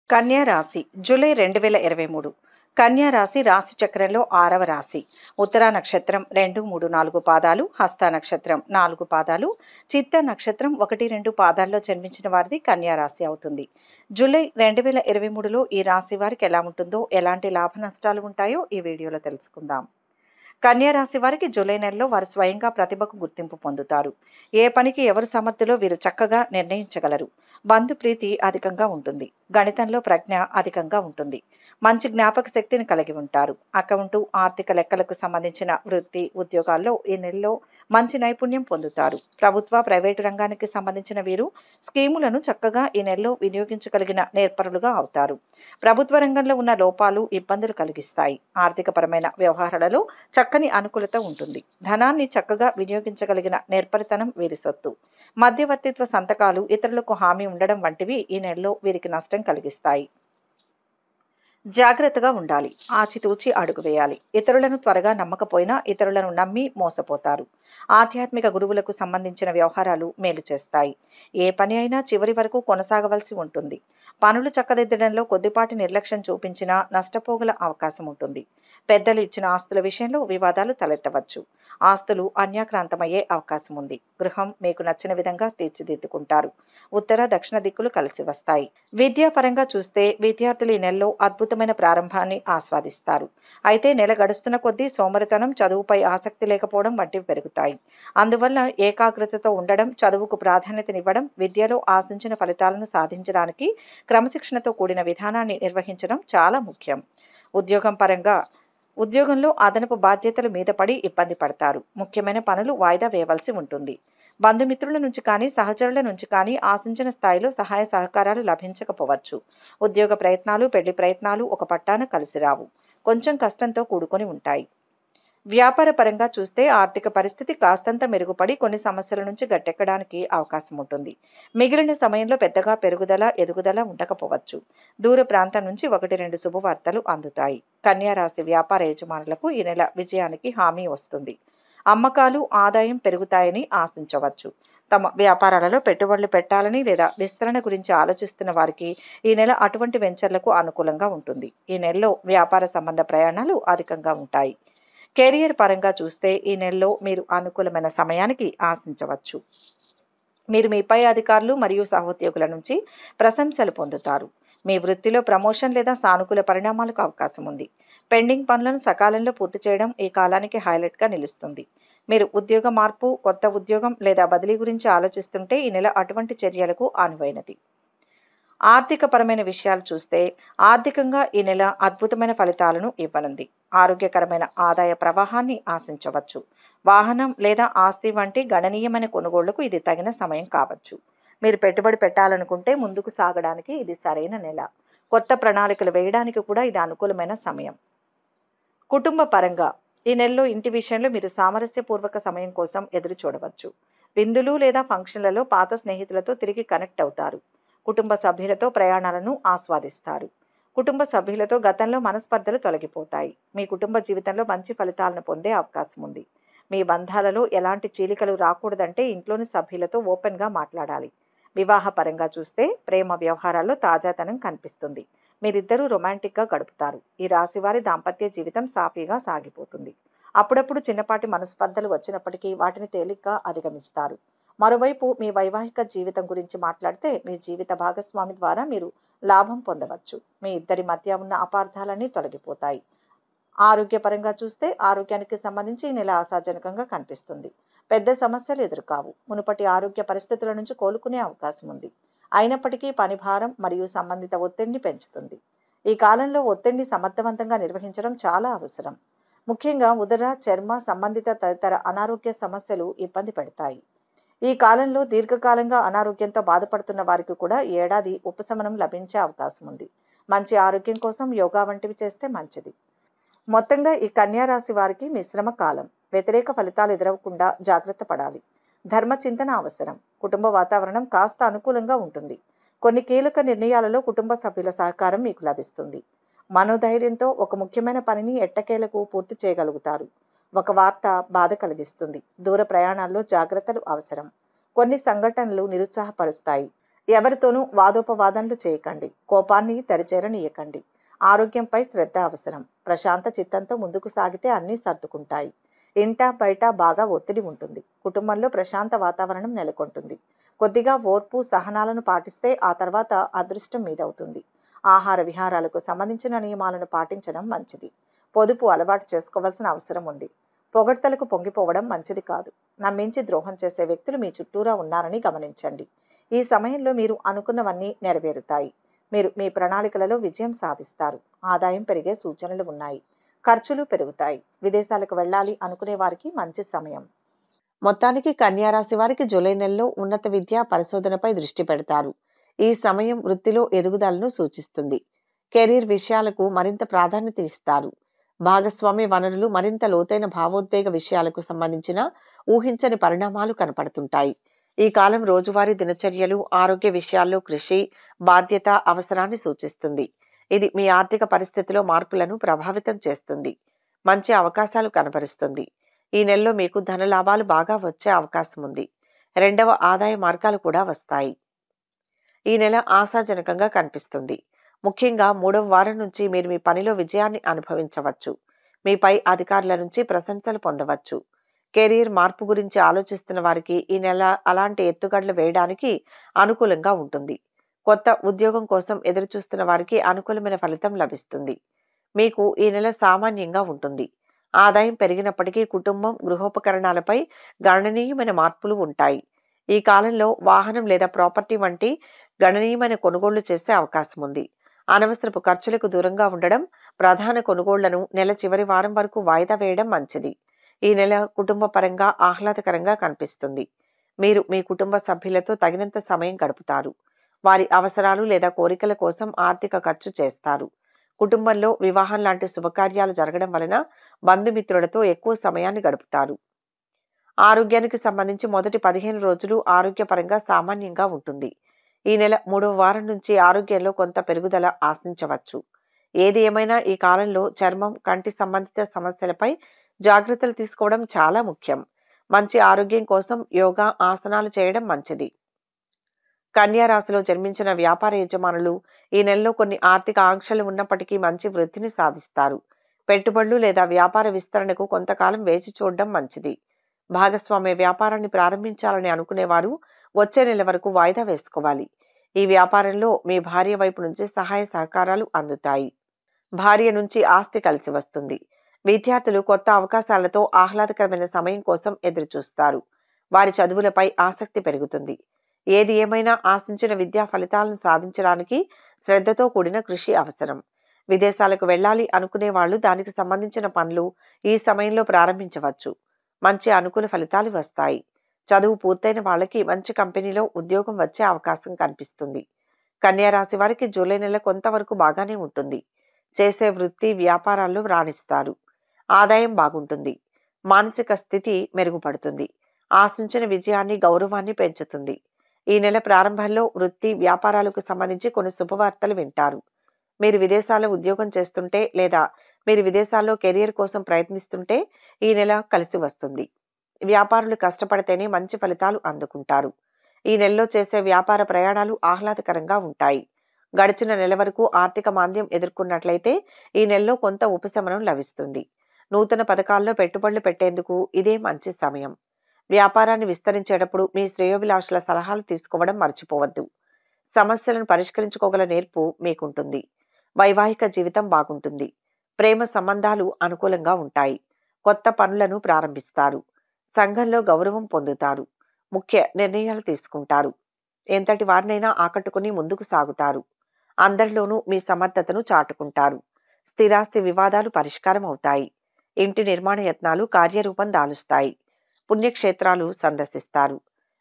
కన్యా రాశి జూలై 2023. కన్యా రాశి రాశి చక్రంలో 6వ రాశి. ఉత్తరా నక్షత్రం 2, 3, 4 పాదాలు, హస్త నక్షత్రం 4 పాదాలు, చిత్త నక్షత్రం 1, 2 పాదాల్లో జన్మించిన వారిది కన్యా రాశి అవుతుంది. జూలై 2023లో ఈ రాశి వారికి ఎలా ఉంటుందో, ఎలాంటి లాభ నష్టాలు ఉంటాయో ఈ వీడియోలో తెలుసుకుందాం. కన్యా రాశి వారికి జూలై నెలలో వారు స్వయంగా ప్రతిభకు గుర్తింపు పొందుతారు. ఏ పనికి ఎవరు సమర్థులో వీరు చక్కగా నిర్ణయించగలరు. బంధు ప్రీతి అధికంగా ఉంటుంది. గణితంలో ప్రజ్ఞ అధికంగా ఉంటుంది. మంచి జ్ఞాపక శక్తిని కలిగి ఉంటారు. అకౌంటు, ఆర్థిక లెక్కలకు సంబంధించిన వృత్తి, ఉద్యోగాల్లో ఈ నెలలో మంచి నైపుణ్యం పొందుతారు. ప్రభుత్వ, ప్రైవేటు రంగానికి సంబంధించిన వీరు స్కీములను చక్కగా ఈ నెలలో వినియోగించగలిగిన నేర్పరులుగా అవుతారు. ప్రభుత్వ రంగంలో ఉన్న లోపాలు ఇబ్బందులు కలిగిస్తాయి. ఆర్థికపరమైన వ్యవహారాలలో చక్కని అనుకూలత ఉంటుంది. ధనాన్ని చక్కగా వినియోగించగలిగిన నేర్పరితనం వీరి సొత్తు. మధ్యవర్తిత్వ సంతకాలు, ఇతరులకు హామీ ఉండడం వంటివి ఈ నెలలో వీరికి నష్టం కలిగిస్తాయి. జాగ్రత్తగా ఉండాలి. ఆచితూచి అడుగు వేయాలి. ఇతరులను త్వరగా నమ్మకపోయినా ఇతరులను నమ్మి మోసపోతారు. ఆధ్యాత్మిక గురువులకు సంబంధించిన వ్యవహారాలు మేలు చేస్తాయి. ఏ పని అయినా చివరి వరకు కొనసాగవలసి ఉంటుంది. పనులు చక్కదిద్దడంలో కొద్దిపాటి నిర్లక్ష్యం చూపించినా నష్టపోగల అవకాశం ఉంటుంది. పెద్దలు ఇచ్చిన ఆస్తుల విషయంలో వివాదాలు తలెత్తవచ్చు. ఆస్తులు అన్యాక్రాంతమయ్యే అవకాశం ఉంది. గృహం మీకు నచ్చిన విధంగా తీర్చిదిద్దుకుంటారు. ఉత్తర, దక్షిణ దిక్కులు కలిసి వస్తాయి. విద్యాపరంగా చూస్తే విద్యార్థులు ఈ నెలలో అద్భుతమైన ప్రారంభాన్ని ఆస్వాదిస్తారు. అయితే నెల గడుస్తున్న కొద్దీ సోమరితనం, చదువుపై ఆసక్తి లేకపోవడం వంటివి పెరుగుతాయి. అందువల్ల ఏకాగ్రతతో ఉండడం, చదువుకు ప్రాధాన్యతనివ్వడం, విద్యలో ఆశించిన ఫలితాలను సాధించడానికి క్రమశిక్షణతో కూడిన విధానాన్ని నిర్వహించడం చాలా ముఖ్యం. ఉద్యోగంలో అదనపు బాధ్యతలు మీద పడి ఇబ్బంది పడతారు. ముఖ్యమైన పనులు వాయిదా వేయవలసి ఉంటుంది. బంధుమిత్రుల నుంచి కానీ, సహచరుల నుంచి కానీ ఆశించిన స్థాయిలో సహాయ సహకారాలు లభించకపోవచ్చు. ఉద్యోగ ప్రయత్నాలు, పెళ్లి ప్రయత్నాలు ఒక పట్టాన కలిసి రావు. కొంచెం కష్టంతో కూడుకొని ఉంటాయి. వ్యాపార పరంగా చూస్తే ఆర్థిక పరిస్థితి కాస్తంత మెరుగుపడి కొన్ని సమస్యల నుంచి గట్టెక్కడానికి అవకాశం ఉంటుంది. మిగిలిన సమయంలో పెద్దగా పెరుగుదల, ఎదుగుదల ఉండకపోవచ్చు. దూర ప్రాంతం నుంచి 1-2 శుభవార్తలు అందుతాయి. కన్యా రాశి వ్యాపార యజమానులకు ఈ నెల విజయానికి హామీ వస్తుంది. అమ్మకాలు, ఆదాయం పెరుగుతాయని ఆశించవచ్చు. తమ వ్యాపారాలలో పెట్టుబడులు పెట్టాలని లేదా విస్తరణ గురించి ఆలోచిస్తున్న వారికి ఈ నెల అటువంటి వెంచర్లకు అనుకూలంగా ఉంటుంది. ఈ నెలలో వ్యాపార సంబంధ ప్రయాణాలు అధికంగా ఉంటాయి. కెరియర్ పరంగా చూస్తే ఈ నెలలో మీరు అనుకూలమైన సమయానికి ఆశించవచ్చు. మీరు మీ పై అధికారులు మరియు సహోద్యోగుల నుంచి ప్రశంసలు పొందుతారు. మీ వృత్తిలో ప్రమోషన్ లేదా సానుకూల పరిణామాలకు అవకాశం ఉంది. పెండింగ్ పనులను సకాలంలో పూర్తి చేయడం ఈ కాలానికి హైలైట్గా నిలుస్తుంది. మీరు ఉద్యోగ మార్పు, కొత్త ఉద్యోగం లేదా బదిలీ గురించి ఆలోచిస్తుంటే ఈ నెల అటువంటి చర్యలకు అనువైనది. ఆర్థికపరమైన విషయాలు చూస్తే ఆర్థికంగా ఈ నెల అద్భుతమైన ఫలితాలను ఇవ్వనుంది. ఆరోగ్యకరమైన ఆదాయ ప్రవాహాన్ని ఆశించవచ్చు. వాహనం లేదా ఆస్తి వంటి గణనీయమైన కొనుగోళ్లకు ఇది తగిన సమయం కావచ్చు. మీరు పెట్టుబడి పెట్టాలనుకుంటే ముందుకు సాగడానికి ఇది సరైన నెల. కొత్త ప్రణాళికలు వేయడానికి కూడా ఇది అనుకూలమైన సమయం. కుటుంబ పరంగా ఈ నెలలో ఇంటి విషయంలో మీరు సామరస్యపూర్వక సమయం కోసం ఎదురు చూడవచ్చు. విందులు లేదా ఫంక్షన్లలో పాత స్నేహితులతో తిరిగి కనెక్ట్ అవుతారు. కుటుంబ సభ్యులతో ప్రయాణాలను ఆస్వాదిస్తారు. కుటుంబ సభ్యులతో గతంలో మనస్పర్ధలు తొలగిపోతాయి. మీ కుటుంబ జీవితంలో మంచి ఫలితాలను పొందే అవకాశం ఉంది. మీ బంధాలలో ఎలాంటి చీలికలు రాకూడదంటే ఇంట్లోని సభ్యులతో ఓపెన్గా మాట్లాడాలి. వివాహ పరంగా చూస్తే ప్రేమ వ్యవహారాల్లో తాజాతనం కనిపిస్తుంది. మీరిద్దరూ రొమాంటిక్గా గడుపుతారు. ఈ రాశివారి దాంపత్య జీవితం సాఫీగా సాగిపోతుంది. అప్పుడప్పుడు చిన్నపాటి మనస్పర్ధలు వచ్చినప్పటికీ వాటిని తేలిగ్గా అధిగమిస్తారు. మరోవైపు మీ వైవాహిక జీవితం గురించి మాట్లాడితే మీ జీవిత భాగస్వామి ద్వారా మీరు లాభం పొందవచ్చు. మీ ఇద్దరి మధ్య ఉన్న అపార్థాలన్నీ తొలగిపోతాయి. ఆరోగ్యపరంగా చూస్తే ఆరోగ్యానికి సంబంధించి ఈ నెల ఆశాజనకంగా కనిపిస్తుంది. పెద్ద సమస్యలు ఎదురుకావు. మునుపటి ఆరోగ్య పరిస్థితుల నుంచి కోలుకునే అవకాశం ఉంది. అయినప్పటికీ పని భారం మరియు సంబంధిత ఒత్తిడిని పెంచుతుంది. ఈ కాలంలో ఒత్తిడిని సమర్థవంతంగా నిర్వహించడం చాలా అవసరం. ముఖ్యంగా ఉదర, చర్మ సంబంధిత తదితర అనారోగ్య సమస్యలు ఇబ్బంది పెడతాయి. ఈ కాలంలో దీర్ఘకాలంగా అనారోగ్యంతో బాధపడుతున్న వారికి కూడా ఏడాది ఉపశమనం లభించే అవకాశం ఉంది. మంచి ఆరోగ్యం కోసం యోగా వంటివి చేస్తే మంచిది. మొత్తంగా ఈ కన్యా రాశి వారికి మిశ్రమ కాలం. వ్యతిరేక ఫలితాలు ఎదురవకుండా జాగ్రత్త పడాలి. ధర్మ చింతన అవసరం. కుటుంబ వాతావరణం కాస్త అనుకూలంగా ఉంటుంది. కొన్ని కీలక నిర్ణయాలలో కుటుంబ సభ్యుల సహకారం మీకు లభిస్తుంది. మనోధైర్యంతో ఒక ముఖ్యమైన పనిని ఎట్టకేలకు పూర్తి చేయగలుగుతారు. ఒక వార్త బాధ కలిగిస్తుంది. దూర ప్రయాణాల్లో జాగ్రత్తలు అవసరం. కొన్ని సంఘటనలు నిరుత్సాహపరుస్తాయి. ఎవరితోనూ వాదోపవాదనలు చేయకండి. కోపాన్ని దరిచేరనీయకండి. ఆరోగ్యంపై శ్రద్ధ అవసరం. ప్రశాంత చిత్తంతో ముందుకు సాగితే అన్నీ సర్దుకుంటాయి. ఇంట బయట బాగా ఒత్తిడి ఉంటుంది. కుటుంబంలో ప్రశాంత వాతావరణం నెలకొంటుంది. కొద్దిగా ఓర్పు సహనాలను పాటిస్తే ఆ తర్వాత అదృష్టం మీదవుతుంది. ఆహార విహారాలకు సంబంధించిన నియమాలను పాటించడం మంచిది. పొదుపు అలవాటు చేసుకోవాల్సిన అవసరం ఉంది. పొగడ్తలకు పొంగిపోవడం మంచిది కాదు. నమ్మించి ద్రోహం చేసే వ్యక్తులు మీ చుట్టూరా ఉన్నారని గమనించండి. ఈ సమయంలో మీరు అనుకున్నవన్నీ నెరవేరుతాయి. మీరు మీ ప్రణాళికలలో విజయం సాధిస్తారు. ఆదాయం పెరిగే సూచనలు ఉన్నాయి. ఖర్చులు పెరుగుతాయి. విదేశాలకు వెళ్ళాలి అనుకునే వారికి మంచి సమయం. మొత్తానికి కన్యా రాశి వారికి జూలై నెలలో ఉన్నత విద్య పరిశోధనపై దృష్టి పెడతారు. ఈ సమయం వృత్తిలో ఎదుగుదలను సూచిస్తుంది. కెరీర్ విషయాలకు మరింత ప్రాధాన్యత ఇస్తారు. భాగస్వామ్య వనరులు మరింత లోతైన భావోద్వేగ విషయాలకు సంబంధించిన ఊహించని పరిణామాలు కనపడుతుంటాయి. ఈ కాలం రోజువారీ దినచర్యలు, ఆరోగ్య విషయాల్లో కృషి, బాధ్యత అవసరాన్ని సూచిస్తుంది. ఇది మీ ఆర్థిక పరిస్థితిలో మార్పులను ప్రభావితం చేస్తుంది. మంచి అవకాశాలు కనబరుస్తుంది. ఈ నెలలో మీకు ధన లాభాలు బాగా వచ్చే అవకాశం ఉంది. రెండవ ఆదాయ మార్గాలు కూడా వస్తాయి. ఈ నెల ఆశాజనకంగా కనిపిస్తుంది. ముఖ్యంగా 3వ వారం నుంచి మీరు మీ పనిలో విజయాన్ని అనుభవించవచ్చు. మీ పై అధికారుల నుంచి ప్రశంసలు పొందవచ్చు. కెరీర్ మార్పు గురించి ఆలోచిస్తున్న వారికి ఈ నెల అలాంటి ఎత్తుగడలు వేయడానికి అనుకూలంగా ఉంటుంది. కొత్త ఉద్యోగం కోసం ఎదురుచూస్తున్న వారికి అనుకూలమైన ఫలితం లభిస్తుంది. మీకు ఈ నెల సామాన్యంగా ఉంటుంది. ఆదాయం పెరిగినప్పటికీ కుటుంబం, గృహోపకరణాలపై గణనీయమైన మార్పులు ఉంటాయి. ఈ కాలంలో వాహనం లేదా ప్రాపర్టీ వంటి గణనీయమైన కొనుగోళ్లు చేసే అవకాశం ఉంది. అనవసరపు ఖర్చులకు దూరంగా ఉండడం, ప్రధాన కొనుగోళ్లను నెల చివరి వారం వరకు వాయిదా వేయడం మంచిది. ఈ నెల కుటుంబ పరంగా ఆహ్లాదకరంగా కనిపిస్తుంది. మీరు మీ కుటుంబ సభ్యులతో తగినంత సమయం గడుపుతారు. వారి అవసరాలు లేదా కోరికల కోసం ఆర్థిక ఖర్చు చేస్తారు. కుటుంబంలో వివాహం లాంటి శుభకార్యాలు జరగడం వలన బంధుమిత్రులతో ఎక్కువ సమయాన్ని గడుపుతారు. ఆరోగ్యానికి సంబంధించి మొదటి 15 రోజులు ఆరోగ్యపరంగా సామాన్యంగా ఉంటుంది. ఈ నెల 3వ వారం నుంచి ఆరోగ్యంలో కొంత పెరుగుదల ఆశించవచ్చు. ఏది ఏమైనా ఈ కాలంలో చర్మం, కంటి సంబంధిత సమస్యలపై జాగ్రత్తలు తీసుకోవడం చాలా ముఖ్యం. మంచి ఆరోగ్యం కోసం యోగా, ఆసనాలు చేయడం మంచిది. కన్యా రాశిలో జన్మించిన వ్యాపార యజమానులు ఈ నెలలో కొన్ని ఆర్థిక ఆంక్షలు ఉన్నప్పటికీ మంచి వృద్ధిని సాధిస్తారు. పెట్టుబడులు లేదా వ్యాపార విస్తరణకు కొంతకాలం వేచి చూడడం మంచిది. భాగస్వామ్య వ్యాపారాన్ని ప్రారంభించాలని అనుకునేవారు వచ్చే నెల వరకు వాయిదా వేసుకోవాలి. ఈ వ్యాపారంలో మీ భార్య వైపు నుంచి సహాయ సహకారాలు అందుతాయి. భార్య నుంచి ఆస్తి కలిసి వస్తుంది. విద్యార్థులు కొత్త అవకాశాలతో ఆహ్లాదకరమైన సమయం కోసం ఎదురుచూస్తారు. వారి చదువులపై ఆసక్తి పెరుగుతుంది. ఏది ఏమైనా ఆశించిన విద్యా ఫలితాలను సాధించడానికి శ్రద్ధతో కూడిన కృషి అవసరం. విదేశాలకు వెళ్ళాలి అనుకునే వాళ్ళు దానికి సంబంధించిన పనులు ఈ సమయంలో ప్రారంభించవచ్చు. మంచి అనుకూల ఫలితాలు వస్తాయి. చదువు పూర్తయిన వాళ్ళకి మంచి కంపెనీలో ఉద్యోగం వచ్చే అవకాశం కనిపిస్తుంది. కన్యా రాశి వారికి జూలై నెల కొంతవరకు బాగానే ఉంటుంది. చేసే వృత్తి, వ్యాపారాల్లో రాణిస్తారు. ఆదాయం బాగుంటుంది. మానసిక స్థితి మెరుగుపడుతుంది. ఆశించిన విజయాన్ని, గౌరవాన్ని పెంచుతుంది. ఈ నెల ప్రారంభంలో వృత్తి, వ్యాపారాలకు సంబంధించి కొన్ని శుభవార్తలు వింటారు. మీరు విదేశాల్లో ఉద్యోగం చేస్తుంటే లేదా మీరు విదేశాల్లో కెరియర్ కోసం ప్రయత్నిస్తుంటే ఈ నెల కలిసి వస్తుంది. వ్యాపారులు కష్టపడితేనే మంచి ఫలితాలు అందుకుంటారు. ఈ నెలలో చేసే వ్యాపార ప్రయాణాలు ఆహ్లాదకరంగా ఉంటాయి. గడిచిన నెల వరకు ఆర్థిక మాంద్యం ఎదుర్కొన్నట్లయితే ఈ నెలలో కొంత ఉపశమనం లభిస్తుంది. నూతన పథకాల్లో పెట్టుబడులు పెట్టేందుకు ఇదే మంచి సమయం. వ్యాపారాన్ని విస్తరించేటప్పుడు మీ శ్రేయోభిలాషుల సలహాలు తీసుకోవడం మర్చిపోవద్దు. సమస్యలను పరిష్కరించుకోగల నేర్పు మీకుంటుంది. వైవాహిక జీవితం బాగుంటుంది. ప్రేమ సంబంధాలు అనుకూలంగా ఉంటాయి. కొత్త పనులను ప్రారంభిస్తారు. సంఘంలో గౌరవం పొందుతారు. ముఖ్య నిర్ణయాలు తీసుకుంటారు. ఎంతటి వారినైనా ఆకట్టుకుని ముందుకు సాగుతారు. అందరిలోనూ మీ సమర్థతను చాటుకుంటారు. స్థిరాస్తి వివాదాలు పరిష్కారం అవుతాయి. ఇంటి నిర్మాణ యత్నాలు కార్యరూపం దాలుస్తాయి. పుణ్యక్షేత్రాలు సందర్శిస్తారు.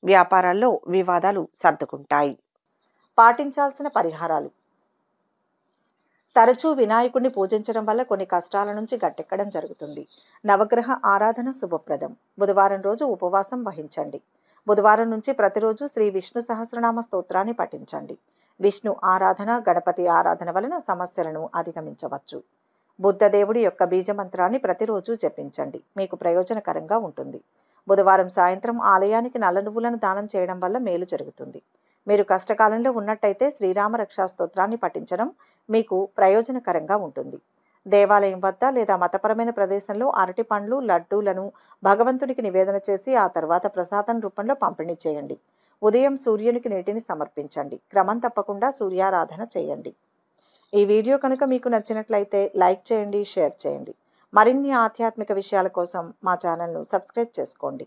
వ్యాపారాల్లో వివాదాలు సర్దుకుంటాయి. పాటించాల్సిన పరిహారాలు. తరచూ వినాయకుడిని పూజించడం వల్ల కొన్ని కష్టాల నుంచి గట్టెక్కడం జరుగుతుంది. నవగ్రహ ఆరాధన శుభప్రదం. బుధవారం రోజు ఉపవాసం వహించండి. బుధవారం నుంచి ప్రతిరోజు శ్రీ విష్ణు సహస్రనామ స్తోత్రాన్ని పఠించండి. విష్ణు ఆరాధన, గణపతి ఆరాధన వలన సమస్యలను అధిగమించవచ్చు. బుద్ధదేవుడి యొక్క బీజమంత్రాన్ని ప్రతిరోజు జపించండి. మీకు ప్రయోజనకరంగా ఉంటుంది. బుధవారం సాయంత్రం ఆలయానికి నల్ల నువ్వులను దానం చేయడం వల్ల మేలు జరుగుతుంది. మీరు కష్టకాలంలో ఉన్నట్టయితే శ్రీరామ రక్షా స్తోత్రాన్ని పఠించడం మీకు ప్రయోజనకరంగా ఉంటుంది. దేవాలయం వద్ద లేదా మతపరమైన ప్రదేశంలో అరటి పండ్లు, లడ్డూలను భగవంతునికి నివేదన చేసి ఆ తర్వాత ప్రసాదం రూపంలో పంపిణీ చేయండి. ఉదయం సూర్యునికి నీటిని సమర్పించండి. క్రమం తప్పకుండా సూర్యారాధన చేయండి. ఈ వీడియో కనుక మీకు నచ్చినట్లయితే లైక్ చేయండి, షేర్ చేయండి. మరిన్ని ఆధ్యాత్మిక విషయాల కోసం మా ఛానల్ను సబ్స్క్రైబ్ చేసుకోండి.